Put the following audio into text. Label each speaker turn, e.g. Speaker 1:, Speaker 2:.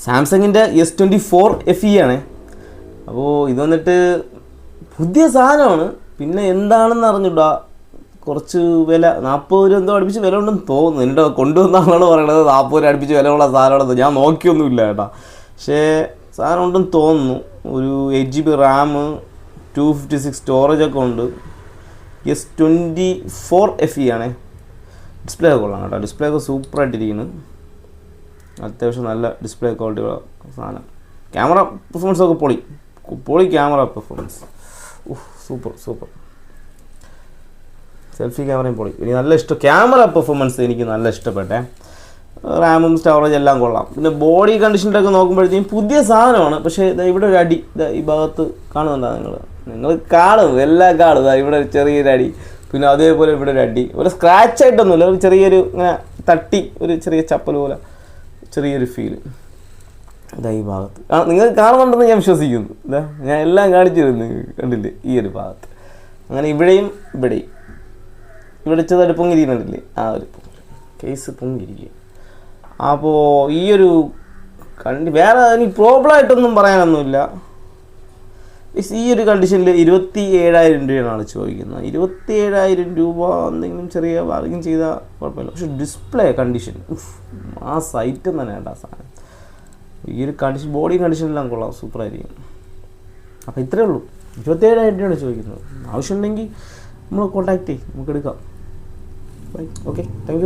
Speaker 1: സാംസങ്ങിൻ്റെ S24 FE ആണ്. അപ്പോൾ ഇത് വന്നിട്ട് പുതിയ സാധനമാണ്. പിന്നെ എന്താണെന്ന് അറിഞ്ഞൂടാ, കുറച്ച് വില 40 രൂപ എന്തോ അടുപ്പിച്ച് വില ഉണ്ടെന്ന് തോന്നുന്നു. എൻ്റെ കൊണ്ടുവന്നാളാണ് പറയണത് 40 രൂപ അടുപ്പിച്ച് വിലയുള്ള സാധനമാണെന്ന്. ഞാൻ നോക്കിയൊന്നുമില്ല കേട്ടോ, പക്ഷേ സാധനം ഉണ്ടെന്ന് തോന്നുന്നു. ഒരു 8GB റാം, 256 സ്റ്റോറേജൊക്കെ ഉണ്ട്. S24 FE ആണ്. ഡിസ്പ്ലേ ഒക്കെ കൊള്ളാം കേട്ടോ, ഡിസ്പ്ലേ ഒക്കെ സൂപ്പറായിട്ടിരിക്കുന്നു. അത്യാവശ്യം നല്ല ഡിസ്പ്ലേ ക്വാളിറ്റിയുള്ള സാധനം. ക്യാമറ പെർഫോമൻസ് ഒക്കെ പൊളി ക്യാമറ പെർഫോമൻസ്. സൂപ്പർ സെൽഫി ക്യാമറയും പൊളി. എനിക്ക് നല്ല ഇഷ്ടം ക്യാമറ പെർഫോമൻസ്, എനിക്ക് നല്ല ഇഷ്ടപ്പെട്ടെ. റാമും സ്റ്റോറേജ് എല്ലാം കൊള്ളാം. പിന്നെ ബോഡി കണ്ടീഷനൊക്കെ നോക്കുമ്പോഴത്തേക്കും പുതിയ സാധനമാണ്. പക്ഷേ ഇവിടെ ഒരു അടി ഈ ഭാഗത്ത് കാണുന്നുണ്ടോ നിങ്ങൾ കാണും, എല്ലാം കാണും. ഇവിടെ ഒരു ചെറിയൊരു അടി, പിന്നെ അതേപോലെ ഇവിടെ ഒരു അടി. ഒരു സ്ക്രാച്ച് ആയിട്ടൊന്നുമില്ല, ഒരു ചെറിയൊരു ഇങ്ങനെ തട്ടി ഒരു ചെറിയ ചപ്പൽ പോലെ ചെറിയൊരു ഫീല് ഈ ഭാഗത്ത് നിങ്ങൾ കാണുന്നുണ്ടെന്ന് ഞാൻ വിശ്വസിക്കുന്നു. ഞാൻ എല്ലാം കാണിച്ചിരുന്നു, കണ്ടില്ലേ ഈ ഒരു ഭാഗത്ത്. അങ്ങനെ ഇവിടെയും ഇവിടെ ചെറുതായിട്ട് പൊങ്ങിയിരിക്കുന്നുണ്ടല്ലേ, ആ ഒരു കേസ് പൊങ്ങിയിരിക്കുക. അപ്പോൾ ഈ ഒരു വേറെ എനിക്ക് പ്രോബ്ലമായിട്ടൊന്നും പറയാനൊന്നുമില്ല. ഈ ഒരു കണ്ടീഷനിൽ 27,000 രൂപയാണ് ചോദിക്കുന്നത്. 27,000 രൂപ എന്തെങ്കിലും ചെറിയ ബാർഗിൻ ചെയ്താൽ കുഴപ്പമില്ല. പക്ഷെ ഡിസ്പ്ലേ കണ്ടീഷൻ ആ സൈറ്റ് തന്നെ വേണ്ട സാധനം. ഈ ഒരു കണ്ടീഷൻ ബോഡി കണ്ടീഷനെല്ലാം കൊള്ളാം, സൂപ്പറായിരിക്കും. അപ്പോൾ ഇത്രയേ ഉള്ളൂ. 27,000 രൂപയാണ് ചോദിക്കുന്നത്. ആവശ്യമുണ്ടെങ്കിൽ നമ്മൾ കോൺടാക്ട് ചെയ്യും, നമുക്ക് എടുക്കാം. Okay, thank you.